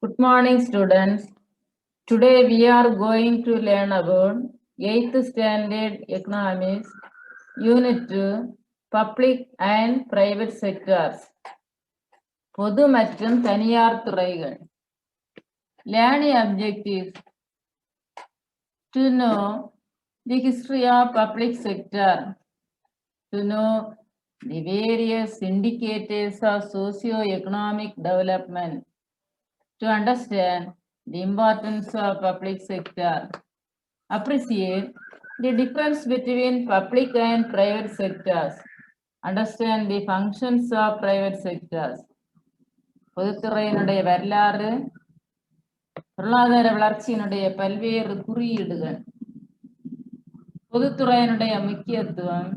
Good morning, students. Today we are going to learn about 8th Standard Economics, Unit 2, Public and Private Sectors. பொது மற்றும் தனியார் துறைகள். Learning objectives: to know the history of public sector, to know the various indicators of socio-economic development, to understand the importance of public sector, appreciate the difference between public and private sectors, understand the functions of private sectors. பொதுத்துறையினுடைய வரலாறு, பொருளாதார வளர்ச்சியினுடைய பல்வேறு குறியீடுகள், பொதுத்துறையினுடைய முக்கியத்துவம்,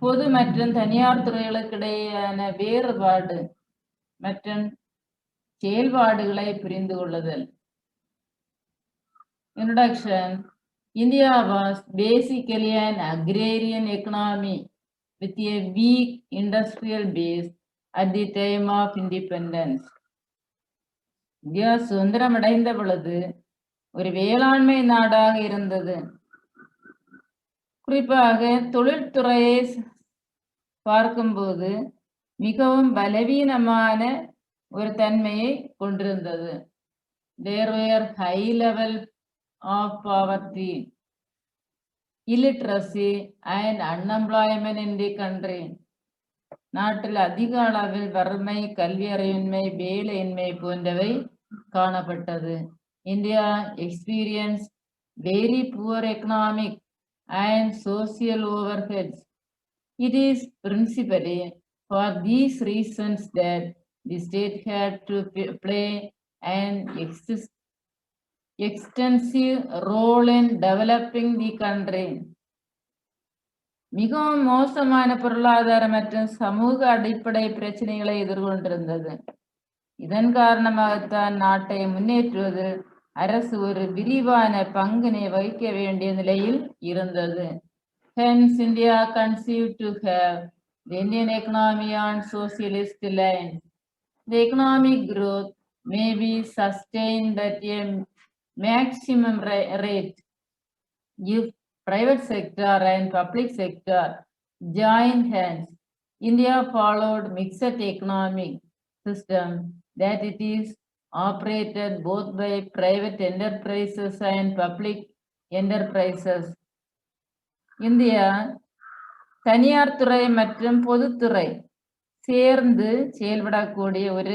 பொது மற்றும் தனியார் துறைகளுக்கு இடையேயான வேறுபாடு மற்றும் செயல்பாடுகளை புரிந்து கொள்ளுதல். Introduction: India was basically an agrarian economy with a weak industrial base at the time of independence. India சுதந்திரம் அடைந்த பொழுது ஒரு வேளாண்மை நாடாக இருந்தது. குறிப்பாக தொழில்துறையை பார்க்கும்போது மிகவும் பலவீனமான ஒரு தன்மையை கொண்டிருந்தது. There were high level of poverty, illiteracy and unemployment in the country. நாட்டில் அதிக அளவில் வறுமை, கல்வி அறிவின்மை, வேலையின்மை போன்றவை காணப்பட்டது. India experienced very poor economic and social overheads. It is principally for these reasons that the state had to play an extensive role in developing the country. மிகவும் மோசமான பொருளாதார மற்றும் சமூக அடிப்படை பிரச்சனைகளை எதிர்கொண்டிருந்தது. இதன் காரணமாகத்தான் நாட்டை முன்னேற்றுவதில் அரசு ஒரு விரிவான பங்கினை வகிக்க வேண்டிய நிலையில் இருந்தது. Hence, India conceived to have the Indian economy on socialist lines. The economic growth may be sustained at a maximum rate if private sector and public sector join hands. India followed mixed economic system that it is operated both by private enterprises and public enterprises. India தனியார் துறை மற்றும் பொதுத்துறை சேர்ந்து செயல்படக்கூடிய ஒரு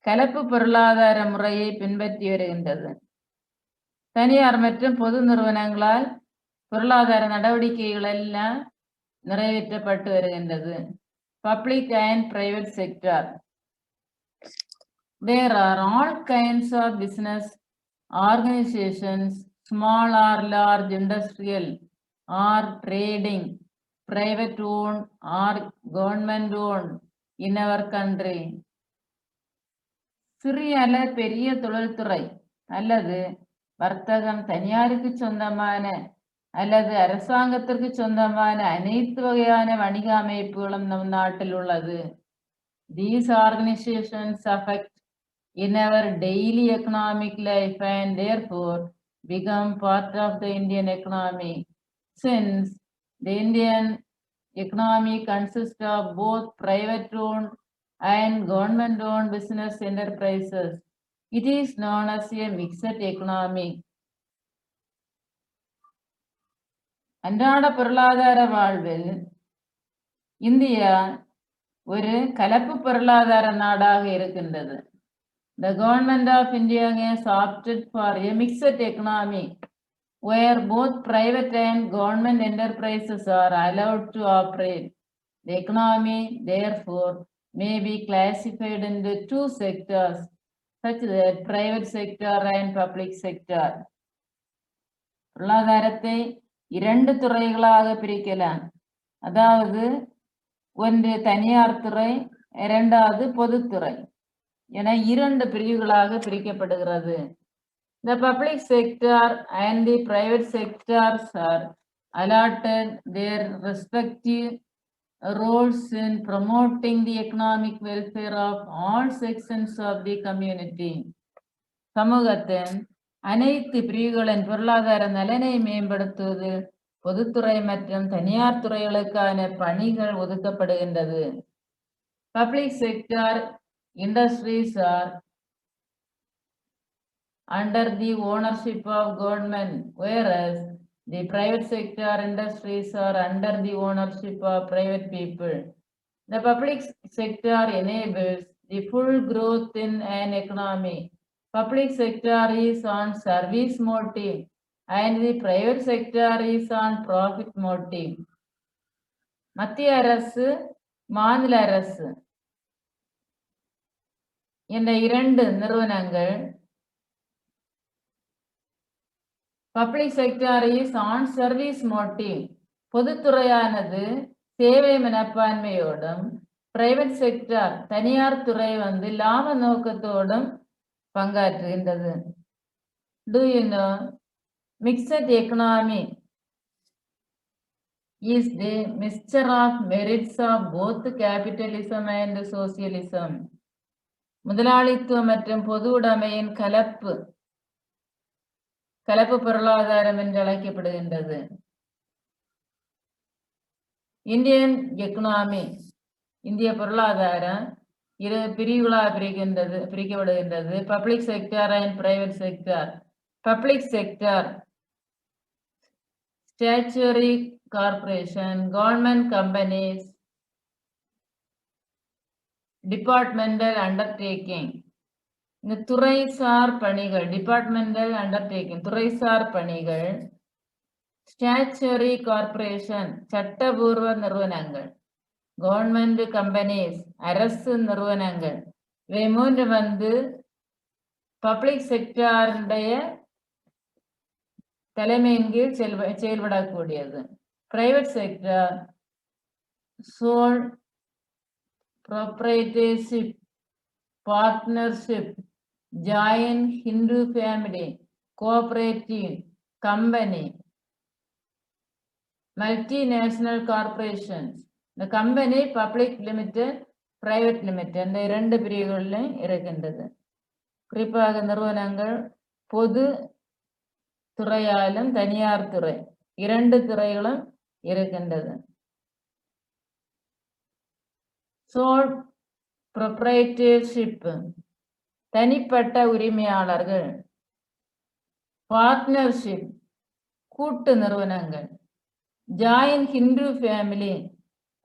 கலப்பு பொருளாதார முறையை பின்பற்றி வருகின்றது. தனியார் மற்றும் பொது நிறுவனங்களால் பொருளாதார நடவடிக்கைகள் எல்லாம் நிறைவேற்றப்பட்டு வருகின்றது. Public and private sector. There are all kinds of business organizations, small or large, industrial or trading, private owned or government owned in our country. சிறிய அல்லது பெரிய தொழில்துறை அல்லது வர்த்தகம், தனியாருக்கு சொந்தமான அல்லது அரசாங்கத்திற்கு சொந்தமான அனைத்து வகையான வணிக அமைப்புகளும் நம் நாட்டில் உள்ளது. These organizations affect in our daily economic life and therefore become part of the Indian economy. Since the Indian economy consists of both private owned and government owned business enterprises, it is known as a mixed economy. அன்றாட பொருளாதார வாழ்வில் India ஒரு கலப்பு பொருளாதார நாடாக இருக்கின்றது. The government of India has opted for a mixed economy where both private and government enterprises are allowed to operate. The economy, therefore, may be classified into two sectors, such as private sector and public sector. பொருளாதாரத்தை இரண்டு துறைகளாக பிரிக்கலாம். அதாவது ஒன்று தனியார் துறை, இரண்டாவது பொதுத்துறை என இரண்டு பிரிவுகளாக பிரிக்கப்படுகிறது. The public sector and the private sectors are allotted their respective roles in promoting the economic welfare of all sections of the community. சமூகத்தின் அனைத்து பிரிவுகளின் பொருளாதார நலனை மேம்படுத்துவது பொதுத்துறை மற்றும் தனியார் துறைகளுக்கான பணிகள் ஒதுக்கப்படுகின்றது. Public sector industries are under the ownership of government, whereas the private sector industries are under the ownership of private people. The public sector enables the full growth in an economy. Public sector is on service motive and the private sector is on profit motive. மத்திய அரசு, மாநில அரசு என்ற இரண்டு நிறுவனங்கள் public sector is on service motive, பொதுத்துறையானது சேவை மனப்பான்மையோடும், பிரைவேட் செக்டார் தனியார் துறை லாப நோக்கத்தோடும் பங்காற்றுகின்றது. Do you know mixed economy is the mixture of merits of both capitalism and socialism? முதலாளித்துவம் மற்றும் பொது உடைமையின் கலப்பு பொருளாதாரம் என்று அழைக்கப்படுகின்றது. இந்தியன் எக்கனாமி, இந்திய பொருளாதாரம் இரு பிரிவுகளாக பிரிக்கப்படுகின்றது. Public sector and private sector. Public sector statutory corporation, government companies, departmental undertaking. இந்த துறைசார் பணிகள், டிபார்ட்மெண்டல் அண்டர்டேக்கிங் துறைசார் பணிகள். ஸ்டாச்சுவரி கார்பரேஷன் சட்டபூர்வ நிறுவனங்கள். கவர்மெண்ட் கம்பெனிஸ் அரசு நிறுவனங்கள். இவை மூன்று பப்ளிக் செக்டாருடைய தலைமையின் கீழ் செயல்படக்கூடியது. Private sector sole proprietorship, partnership, joint Hindu family, cooperative company, multinational corporations. இந்த company public limited, private limited இந்த இரண்டு பிரிவுகளிலும் இருக்கின்றது. குறிப்பாக நிறுவனங்கள் பொது துறையாலும் தனியார் துறை இரண்டு துறைகளும் இருக்கின்றது. சோல் ப்ரொப்ரைட்டர்ஷிப் தனிப்பட்ட உரிமையாளர்கள். பார்ட்னர்ஷிப் கூட்டு நிறுவனங்கள். ஜாயின் ஹிந்து ஃபேமிலி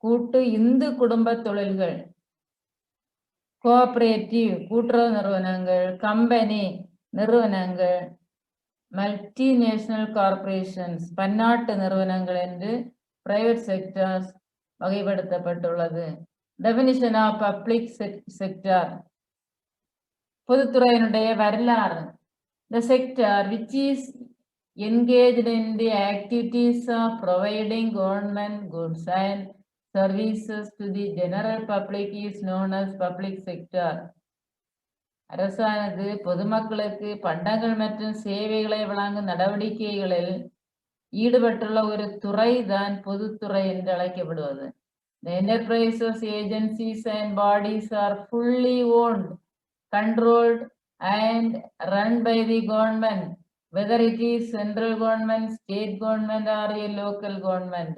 கூட்டு இந்து குடும்ப தொழில்கள். கோஆபரேட்டிவ் கூட்டுறவு நிறுவனங்கள். கம்பெனி நிறுவனங்கள். மல்டிநேஷனல் கார்பரேஷன்ஸ் பன்னாட்டு நிறுவனங்கள் என்று பிரைவேட் செக்டார்ஸ் வகைப்படுத்தப்பட்டுள்ளது. Definition of public sector. பொதுத்துறையினுடைய வரலாறு. The sector which is engaged in the activities of providing government goods and services to the general public is known as public sector. அரசானது பொதுமக்களுக்கு பண்டங்கள் மற்றும் சேவைகளை வழங்கும் நடவடிக்கைகளில் ஈடுபட்டுள்ள ஒரு துறை தான் பொதுத்துறை என்று அழைக்கப்படுவது. The enterprises, agencies and bodies are fully owned, controlled and run by the government, whether it is central government, state government or a local government.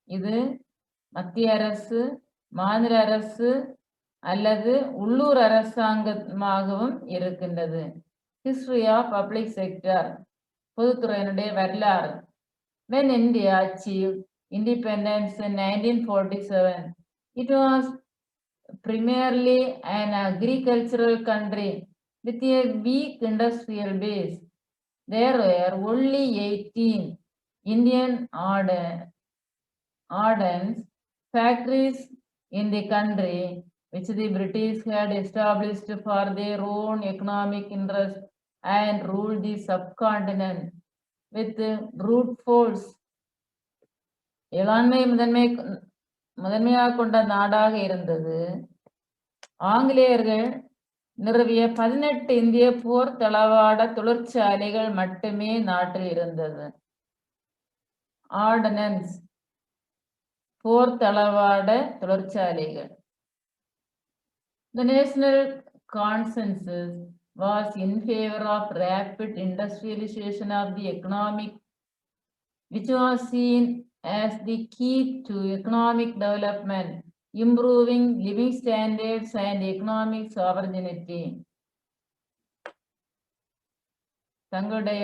இது மத்திய அரசு, மாநில அரசு அல்லது உள்ளூர் அரசாங்கமாகவும் இருக்கின்றது. ஹிஸ்டரி ஆஃப் பப்ளிக் செக்டர் பொதுத்துறையினுடைய வரலாறு. When India achieved independence in 1947, it was primarily an agricultural country with a weak industrial base. There were only 18 Indian ordnance factories in the country, which the British had established for their own economic interest and ruled the subcontinent with brute force. இளாண்மை முதன்மையாக கொண்ட நாடாக இருந்தது. ஆங்கிலேயர்கள் நிறுவிய 18 இந்திய போர் தளவாட தொழிற்சாலைகள் மட்டுமே நாட்டில் இருந்தது. ஆர்டனன்ஸ் போர் தளவாட தொழிற்சாலைகள். The national consensus was in favor of rapid industrialization of the economic, which was seen as the key to economic development, improving living standards and economic sovereignty. தங்களுடைய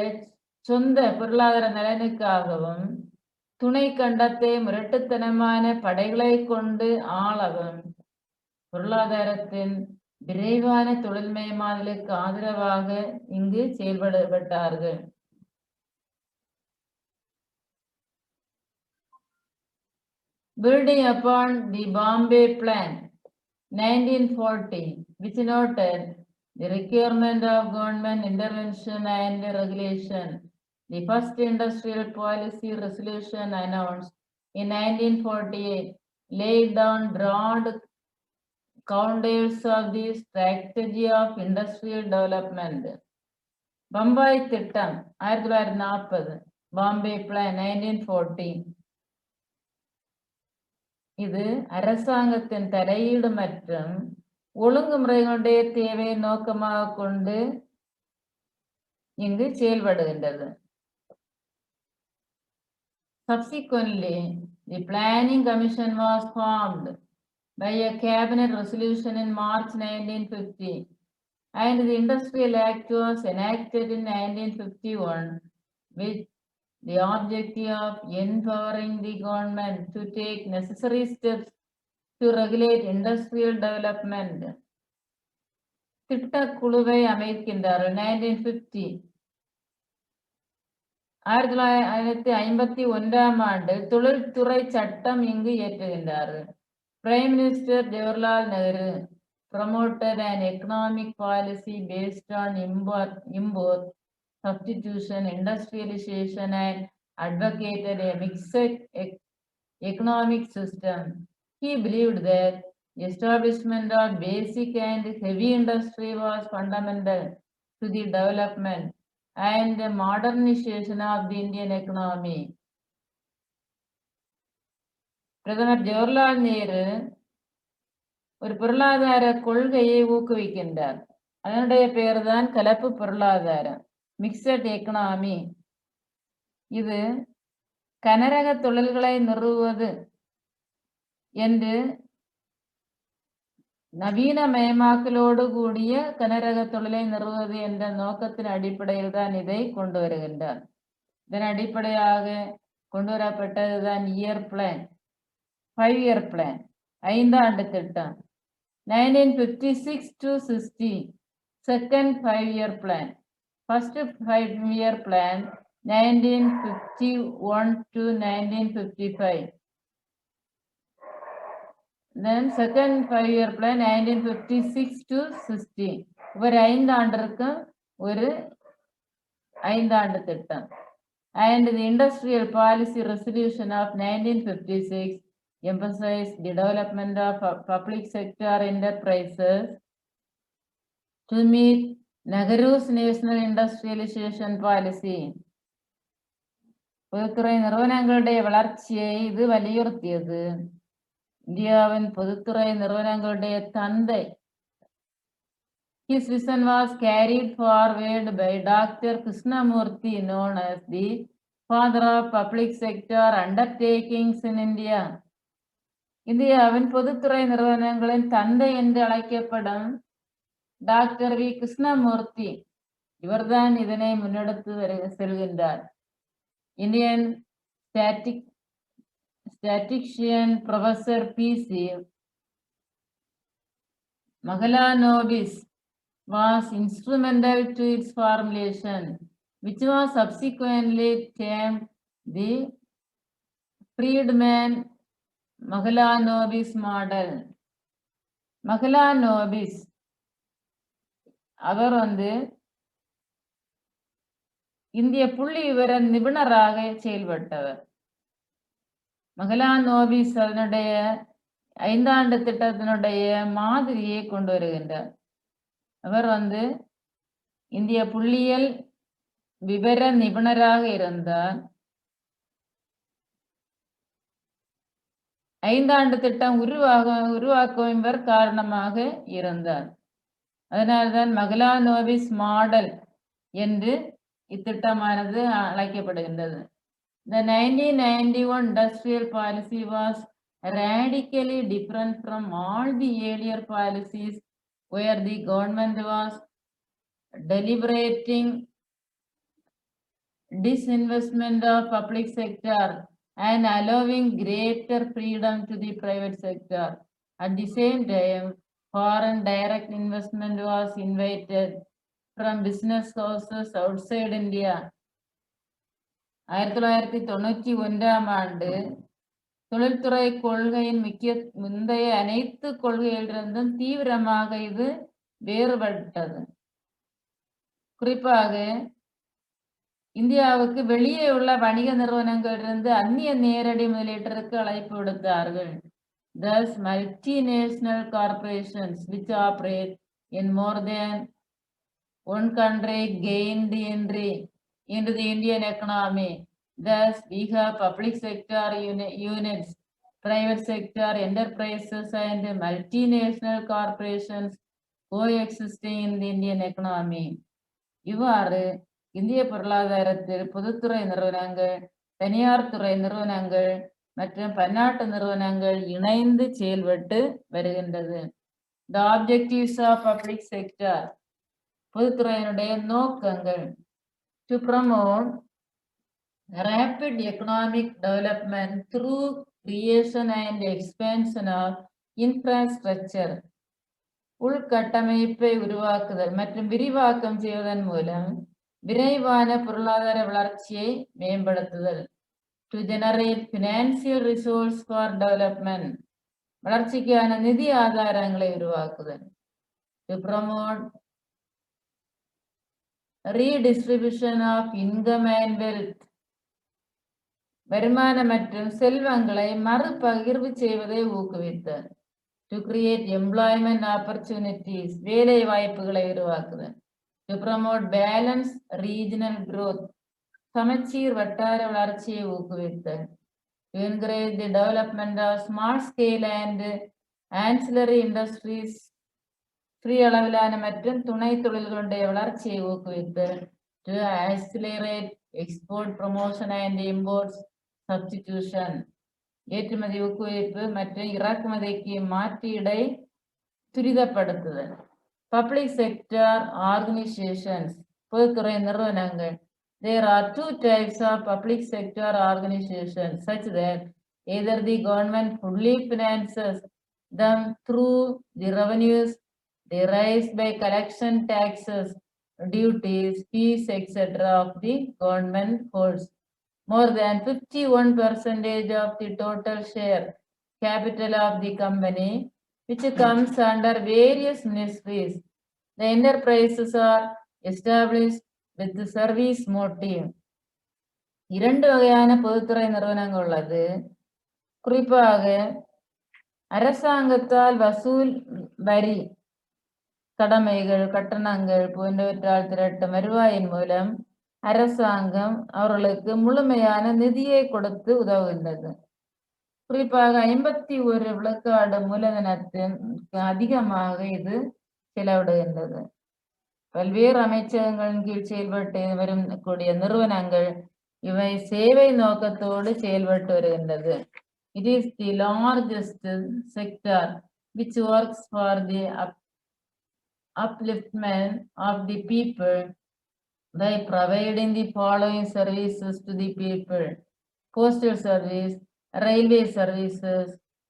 சொந்த பொருளாதார நலனுக்காகவும் துணை கண்டத்தை முரட்டுத்தனமான படைகளை கொண்டு ஆளவும் பொருளாதாரத்தின் விரைவான தொழில்மயமாதலுக்கு ஆதரவாக இங்கு செயல்பட்டார்கள். Building upon the Bombay Plan 1940, which noted the requirement of government intervention and regulation, the first industrial policy resolution announced in 1948 laid down broad contours of the strategy of industrial development. Bombay திட்டம் 1940, Bombay plan 1940. இது அரசாங்கத்தின் தலையீடு மற்றும் ஒழுங்குமுறைகளுடைய தேவையை நோக்கமாக கொண்டு இங்கு செயல்படுகின்றது. Subsequently, the Planning Commission was formed by a cabinet resolution in March 1950, and the Industrial Act was enacted in 1951 with the objective of empowering the government to take necessary steps to regulate industrial development. திட்டக்குழுவை அமைக்கின்றார்கள் 1950. 1951ஆம் ஆண்டு தொழில்துறை சட்டம் இங்கு இயற்றுகின்றார்கள். Prime Minister Jawaharlal Nehru promoted an economic policy based on import substitution, industrialization, and advocated a mixed economic system. He believed that establishment of basic and heavy industry was fundamental to the development and the modernization of the Indian economy. பிரதமர் ஜவஹர்லால் நேரு ஒரு பொருளாதார கொள்கையை ஊக்குவிக்கின்றார். அதனுடைய பெயர் தான் கலப்பு பொருளாதாரம், mixed economy. இது கனரக தொழில்களை நிறுவுவது என்று நவீனமயமாக்கலோடு கூடிய கனரக தொழிலை நிறுவுவது என்ற நோக்கத்தின் அடிப்படையில் தான் இதை கொண்டு வருகின்றார். இதன் அடிப்படையாக கொண்டு வரப்பட்டதுதான் இயர் பிளான், 5-year பிளான், 5 ஆண்டு திட்டம். 1956 to 60, second 5-year plan. First 5-year plan 1951 to 1955. Then second 5-year plan 1956 to 60. ஒரு 5 ஆண்டிற்கு ஒரு 5 ஆண்டு திட்டம். And the industrial policy resolution of 1956 emphasized the development of public sector enterprises to meet Nehru's national industrialization policy. பொதுத்துறை நிறுவனங்களுடைய வளர்ச்சியை இது வலியுறுத்தியது. இந்தியாவின் பொதுத்துறை நிறுவனங்களுடைய தந்தை. His vision was carried forward by Dr. Krishnamurthy, known as the father of public sector undertakings in India. இந்தியாவின் பொதுத்துறை நிறுவனங்களின் தந்தை என்று அழைக்கப்படும் டாக்டர் வி கிருஷ்ணமூர்த்தி, இவர்தான் இதனை முன்னெடுத்து செல்கின்றார். Indian statistician Professor P.C. Mahalanobis was instrumental to its formulation, which was subsequently termed the Friedman Mahalanobis model. Mahalanobis அவர் இந்திய புள்ளி விவர நிபுணராக செயல்பட்டவர். மகலானோபிஸ் அதனுடைய 5 ஆண்டு திட்டத்தினுடைய மாதிரியை கொண்டு வருகின்றார். அவர் இந்திய புள்ளியியல் விவர நிபுணராக இருந்தார். 5 ஆண்டு திட்டம் உருவாக்கவும் இவர் காரணமாக இருந்தார். அதனால்தான் மகலானோவிஸ் மாடல் என்று இத்திட்டமானது அழைக்கப்படுகின்றது. The 1991 industrial policy was radically different from all the earlier policies where the government was deliberating disinvestment of public sector and allowing greater freedom to the private sector. At the same time, foreign direct investment was invited from business houses outside India. 1991ஆம் ஆண்டு தொழில்துறை கொள்கையின் முந்தைய அனைத்து கொள்கைகளிலிருந்தும் தீவிரமாக இது வேறுபட்டது. குறிப்பாக இந்தியாவுக்கு வெளியே உள்ள வணிக நிறுவனங்களிலிருந்து அந்நிய நேரடி முதலீட்டிற்கு அழைப்பு விடுத்தார்கள். Thus, multinational corporations which operate in more than one country gained entry into the Indian economy. Thus, we have public sector units, private sector enterprises and multinational corporations coexisting in the Indian economy. இவ்வாறு இந்திய பொருளாதாரத்தில் பொதுத்துறை நிறுவனங்கள், தனியார் துறை நிறுவனங்கள் மற்றும் பன்னாட்டு நிறுவனங்கள் இணைந்து செயல்பட்டு வருகின்றது. The objectives of public sector, பொதுத்துறையினுடைய நோக்கங்கள்: to promote rapid economic development through creation and expansion of infrastructure, உள்கட்டமைப்பை உருவாக்குதல் மற்றும் விரிவாக்கம் செய்வதன் மூலம் விரைவான பொருளாதார வளர்ச்சியை மேம்படுத்துதல். To generate financial resource for development, வளர்ச்சிக்கான நிதி ஆதாரங்களை உருவாக்குதல். To promote redistribution of income and wealth, வருமான மற்றும் செல்வங்களை மறுபகிர்வு செய்வதை ஊக்குவித்தல். To create employment opportunities, வேலை வாய்ப்புகளை உருவாக்குதல். To promote balanced regional growth, சமச்சீர் வட்டார வளர்ச்சியை ஊக்குவித்தல். To encourage the development of small scale and ancillary industries, சிறிய அளவிலான மற்றும் துணை தொழில்களுடைய வளர்ச்சியை ஊக்குவித்தல். To accelerate export promotion and import substitution, ஏற்றுமதி ஊக்குவிப்பு மற்றும் இறக்குமதிக்கு மாற்றீடை துரிதப்படுத்துதல். Public sector organizations, பொதுத்துறை நிறுவனங்கள். There are two types of public sector organizations such that either the government fully finances them through the revenues derived by collection taxes, duties, fees, etc. of the government holds more than 51% of the total share capital of the company, which comes under various ministries. The enterprises are established with the service motive. இரண்டு வகையான பொதுத்துறை நிறுவனங்கள் உள்ளது. குறிப்பாக அரசாங்கத்தால் வசூல் வரி, கடமைகள், கட்டணங்கள் போன்றவற்றால் திரட்டும் வருவாயின் மூலம் அரசாங்கம் அவர்களுக்கு முழுமையான நிதியை கொடுத்து உதவுகின்றது. குறிப்பாக 51 விழுக்காடு மூலதனத்தின் அதிகமாக இது செலவிடுகின்றது. பல்வேறு அமைச்சகங்களின் கீழ் செயல்பட்டு வரும் கூடிய நிறுவனங்கள் இவை சேவை நோக்கத்தோடு செயல்பட்டு வருகின்றது. It is the largest sector which works for the upliftment of the people by providing the following services to the people: postal service, railway services,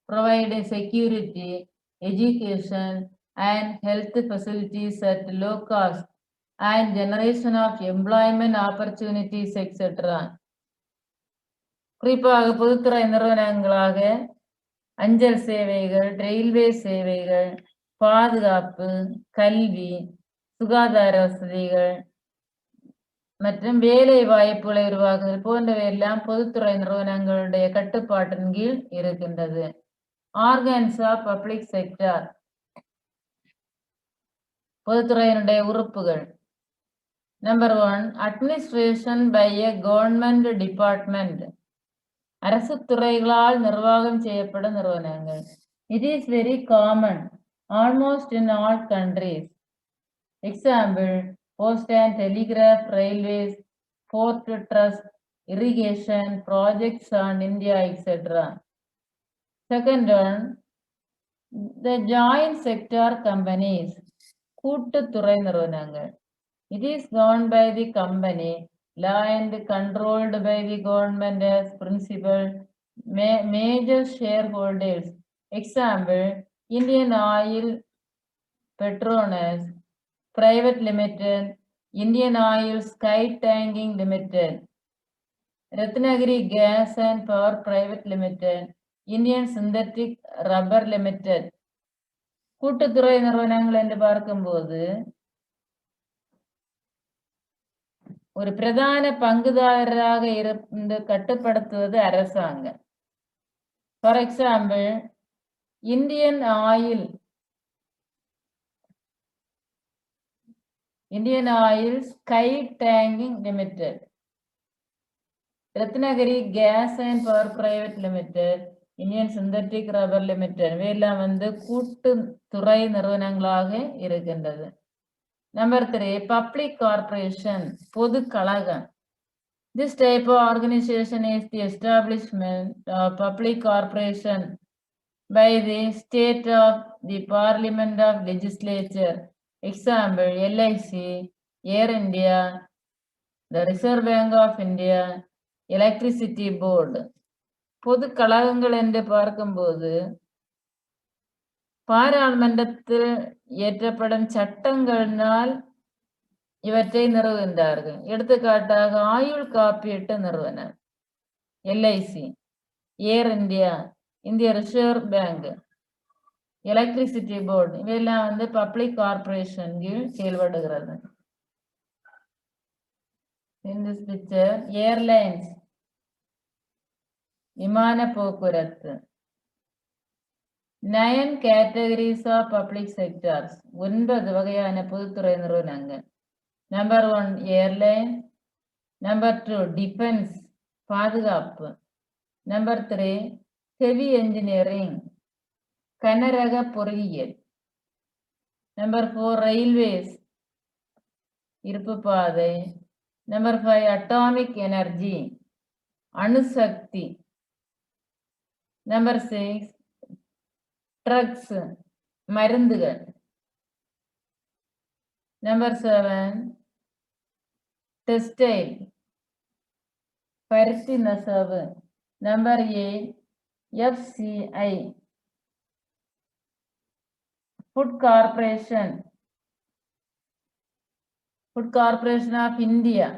providing security, education and health facilities at low cost, and generation of employment opportunities, etc. குறிப்பாக பொதுத்துறை நிறுவனங்களாக அஞ்சல் சேவைகள், railway சேவைகள், பாதுகாப்பு, கல்வி, சுகாதார வசதிகள் மற்றும் வேலை வாய்ப்புகளை உருவாக்குதல் போன்றவை எல்லாம் பொதுத்துறை நிறுவனங்களுடைய கட்டுப்பாட்டின் கீழ் இருக்கின்றது. ஆர்கன்ஸ் ஆஃப் பப்ளிக் செக்டர், பொதுத்துறையினுடைய உறுப்புகள். Number 1, administration by a government department, அரசு துறைகளால் நிர்வாகம் செய்யப்படும் நிறுவனங்கள். It is very common almost in all countries Example, post and telegraph, railways, port trust, irrigation, projects on India, etc. Second one, the joint sector companies, Kooduthurai நிறுவனங்கள். It is governed by the company law and controlled by the government as principal major shareholders. Example, Indian Oil Petronas Private Limited, Indian Oil Sky Tanking Limited, Ratnagiri Gas and Power Private Limited, Indian Synthetic Rubber Limited. Kooduthurai நிறுவனங்கள் என்று பார்க்கும்போது ஒரு பிரதான பங்குதாரராக இருந்து கட்டுப்படுத்துவது அரசாங்கம். For example, Indian oil sky tanking limited, Ratnagiri gas and power private limited, Indian synthetic rubber limited இவையெல்லாம் கூட்டுத்துறை நிறுவனங்களாக இருக்கின்றது. Number 3, public corporation, பொது கழகம். This type of organization is the establishment of public corporation by the state of the parliament of legislature. Example, LIC, Air India, the Reserve Bank of India, Electricity Board. பொது கழகங்கள் என்று பார்க்கும்போது பாராளுமன்றத்தில் இயற்றப்படும் சட்டங்களினால் இவற்றை நிறுவுகின்றார்கள். எடுத்துக்காட்டாக ஆயுள் காப்பீட்டு நிறுவனம் LIC, ஏர் இந்தியா, இந்திய ரிசர்வ் பேங்க், எலக்ட்ரிசிட்டி போர்டு இவையெல்லாம் பப்ளிக் கார்பரேஷன் கீழ் செயல்படுகிறது. In this picture, airlines, விமான போக்குவரத்து. 9 categories of public sectors, 9 வகையான பொதுத்துறை நிறுவனங்கள். Number 1, airline. Number 2, defense, பாதுகாப்பு. Number 3, heavy engineering, கனரக பொறியியல். Number 4, railways, இருப்பு பாதை. Number 5, atomic energy, அணுசக்தி. Number 6, drugs, மருந்துகள். Number 7, textile, பருத்தி நெசவு. Number 8, FCI, Food Corporation of India,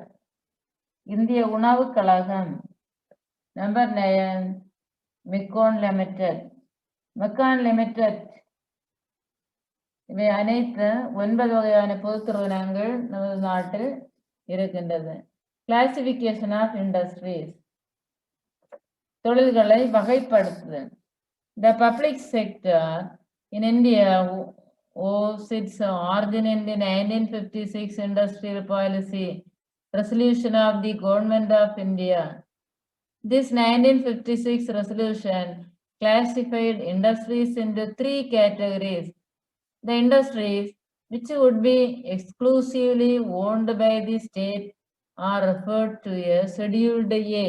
இந்திய உணவு கழகம். Number 9, MECON limited. இவை அனைத்து 9 வகையான பொது நிறுவனங்கள் நமது நாட்டில் இருக்கின்றது. கிளாசிபிகேஷன் ஆஃப் இண்டஸ்ட்ரீஸ், தொழில்களை வகைப்படுத்துதல். The public sector in India owes its origin in the 1956 Industrial Policy Resolution of the Government of India. This 1956 resolution classified industries into 3 categories. The industries which would be exclusively owned by the state are referred to as Scheduled A.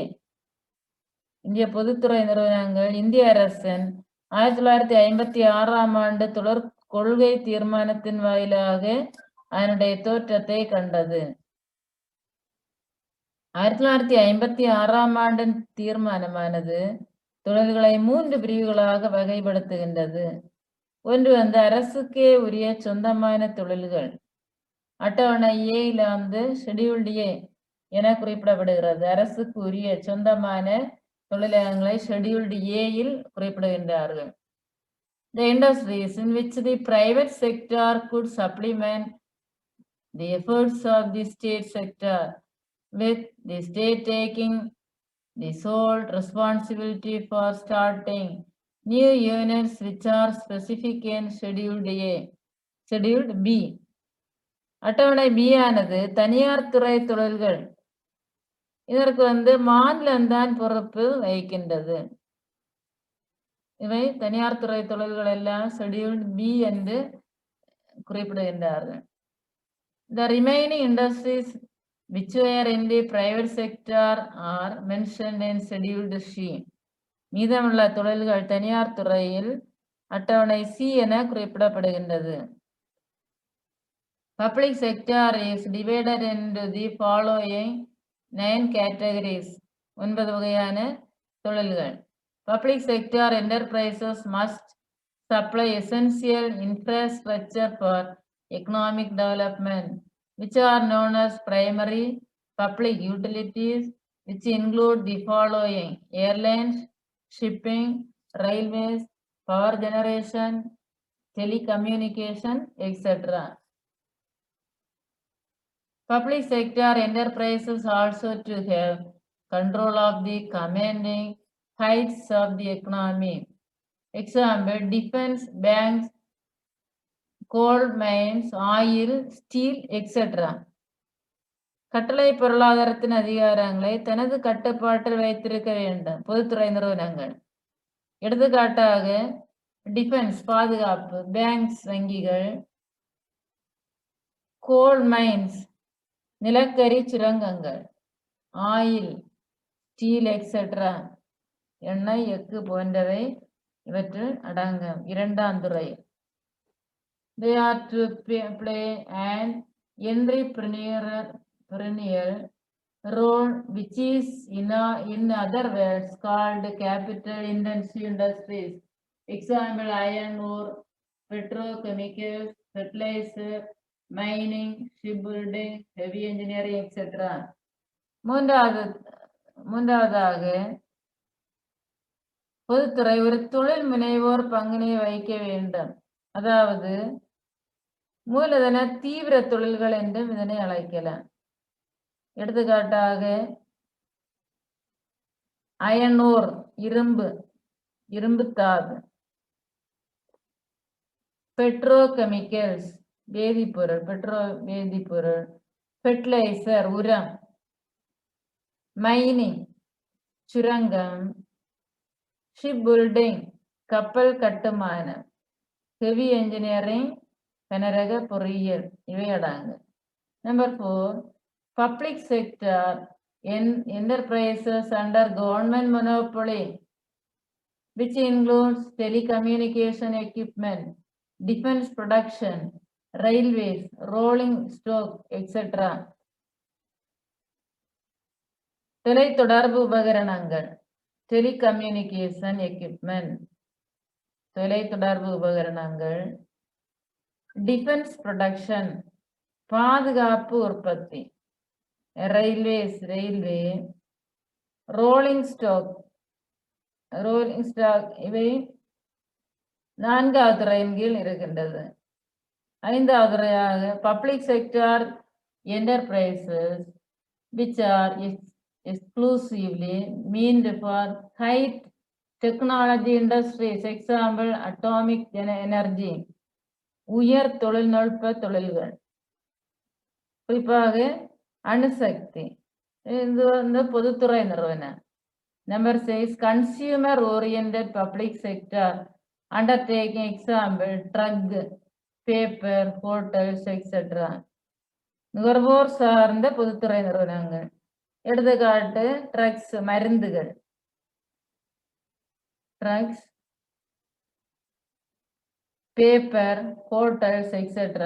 இந்திய பொதுத்துறை நிறுவனங்கள் இந்திய அரசின் 1956ஆம் ஆண்டு தொடர் கொள்கை தீர்மானத்தின் வாயிலாக அதனுடைய தோற்றத்தை கண்டது. 1956ஆம் ஆண்டின் தீர்மானமானது தொழில்களை 3 பிரிவுகளாக வகைப்படுத்துகின்றது. ஒன்று அரசுக்கே உரிய சொந்தமான தொழில்கள். அட்டவணை ஏல ஷெட்யூல்டு ஏ என குறிப்பிடப்படுகிறது. அரசுக்கு உரிய சொந்தமான தொழிலகங்களை ஷெட்யூல்டு ஏயில் குறிப்பிடுகின்றார்கள். The industries in which the private sector could supplement the efforts of the state sector, with the state taking the sole responsibility for starting new units which are specific in Scheduled A. Scheduled B. அட்டவணை B ஆனது தனியார் துறை தொழில்கள். இதற்கு மாநிலம்தான் பொறுப்பு வகிக்கின்றது. இவை தனியார் துறை தொழில்கள் எல்லாம் ஷெட்யூல்டு B என்று குறிப்பிடுகின்றார்கள். The remaining industries which were in the private sector are mentioned in scheduled C. மீதமுள்ள தொழில்கள் தனியார் துறையில் அட்டவணை சி என குறிப்பிடப்படுகின்றது. Public sector is divided into the following 9 categories. 9 வகையான தொழில்கள். Public sector enterprises must supply essential infrastructure for economic development, which are known as primary public utilities, which include the following: airlines, shipping, railways, power generation, telecommunication, etc. Public sector enterprises also to have control of the commanding heights of the economy. Example: defense, banks, coal mines, oil, steel, etc. கட்டளை பொருளாதாரத்தின் அதிகாரங்களை தனது கட்டுப்பாட்டில் வைத்திருக்க வேண்டும் பொதுத்துறை நிறுவனங்கள். எடுத்துக்காட்டாக டிஃபென்ஸ் பாதுகாப்பு, பேங்க்ஸ் வங்கிகள், கோல் மைன்ஸ் நிலக்கரி சுரங்கங்கள், ஆயில், ஸ்டீல் எக்ஸெட்ரா எண்ணெய், எஃகு போன்றவை இவற்றில் அடங்கும். இரண்டாம் துறை. They are to play an entrepreneurial role, which is in other words called capital intensive industries. Example: iron ore, petrochemicals, fertilizer, mining, shipbuilding, heavy engineering, etc. மூன்றாவதாக பொதுத்துறை ஒரு தொழில் முனைவோர் பங்கினை வகிக்க வேண்டும். அதாவது மூலதன தீவிர தொழில்கள் என்றும் இதனை அழைக்கலாம். எடுத்துக்காட்டாக அயன் ஓர் இரும்பு தாது, பெட்ரோகெமிக்கல்ஸ் வேதிப்பொருள், ஃபெர்டிலைசர் உரம், மைனிங் சுரங்கம், ஷிப் பில்டிங் கப்பல் கட்டுமானம், ஹெவி என்ஜினியரிங் கனரக பொறியியல் இவை அடங்கும். Number 4, public sector enterprises under government monopoly, which includes telecommunication equipment, defense production, railways, rolling stock, etc. தொலைத்தொடர்பு உபகரணங்கள், telecommunication equipment தொலைத்தொடர்பு உபகரணங்கள், டிஃபென்ஸ் ப்ரொடக்ஷன் பாதுகாப்பு உற்பத்தி, ரயில்வே, ரோலிங் ஸ்டாக் இவை நான்காவது துறையின் கீழ் இருக்கின்றது. ஐந்தாவது துறையாக public sector enterprises which are exclusively meant for high technology industries. Example: atomic energy உயர் தொழில்நுட்ப தொழில்கள், குறிப்பாக அணுசக்தி. இது பொதுத்துறை நிறுவனம். Number 6, consumer oriented public sector undertaking. Example: drug, paper, hotels, etcetera. நுகர்வோர் சார்ந்த பொதுத்துறை நிறுவனங்கள். எடுத்துக்காட்டு: ட்ரக்ஸ் மருந்துகள், drugs, paper, hotels, etc.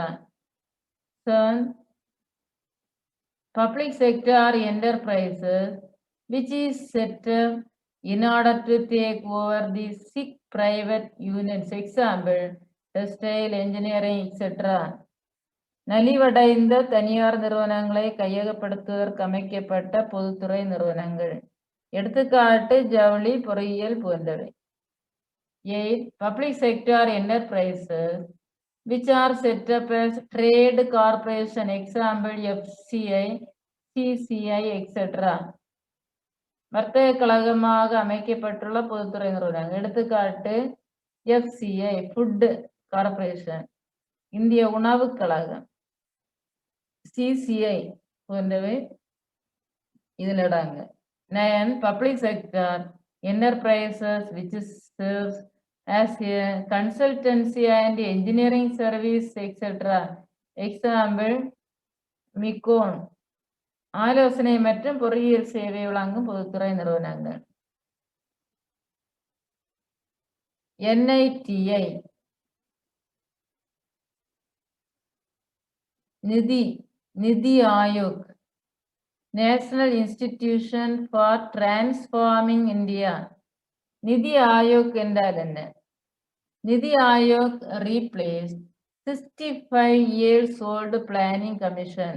So, public sector enterprises which is set up in order to take over the sick private units. Example: textile, engineering, etc. நலிவடைந்த தனியார் நிறுவனங்களை கையகப்படுத்துவதற்கு அமைக்கப்பட்ட பொதுத்துறை நிறுவனங்கள். எடுத்துக்காட்டு: ஜவுளி, பொறியியல் போன்றவை. 8, public sector enterprises which are set up as trade corporation. Example: FCI, CCI, etc. வர்த்தக கழகமாக அமைக்கப்பட்டுள்ள பொதுத்துறை நிறுவனங்கள். எடுத்துக்காட்டு: FCI ஃபுட் கார்பரேஷன், இந்திய உணவு கழகம், CCI போன்றவை இதில் அடங்கும். 9, public sector enterprises which serves as a consultancy and engineering service, etc. Example: மிகோன் ஆலோசனை மற்றும் பொறியியல் சேவை வழங்கும் பொதுத்துறை நிறுவனங்கள். NITI நிதி Aayog national institution for transforming India. நிதி ஆயோக் என்றால் என்ன? நிதி Aayog replaced 65 years old planning commission.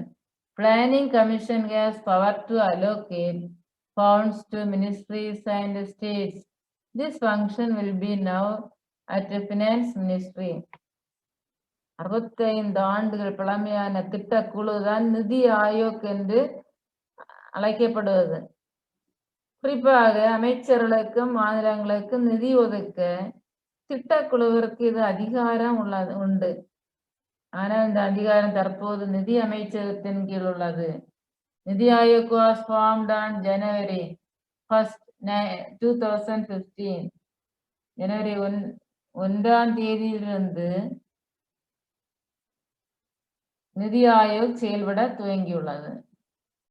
Planning commission has power to allocate funds to ministries and states. This function will be now at the finance ministry. 65 ஆண்டுகள் பழமையான திட்டக்குழுதான் நிதி ஆயோக் என்று அழைக்கப்படுவது. குறிப்பாக அமைச்சர்களுக்கும் மாநிலங்களுக்கும் நிதி ஒதுக்க திட்டக்குழுவிற்கு இது அதிகாரம் உண்டு. ஆனால் இந்த அதிகாரம் தற்போது நிதி அமைச்சகத்தின் கீழ் உள்ளது. நிதி Aayog was formed on January 1st, 2015. ஜனவரி 1ஆம் தேதியிலிருந்து நிதி ஆயோக் செயல்பட துவங்கியுள்ளது.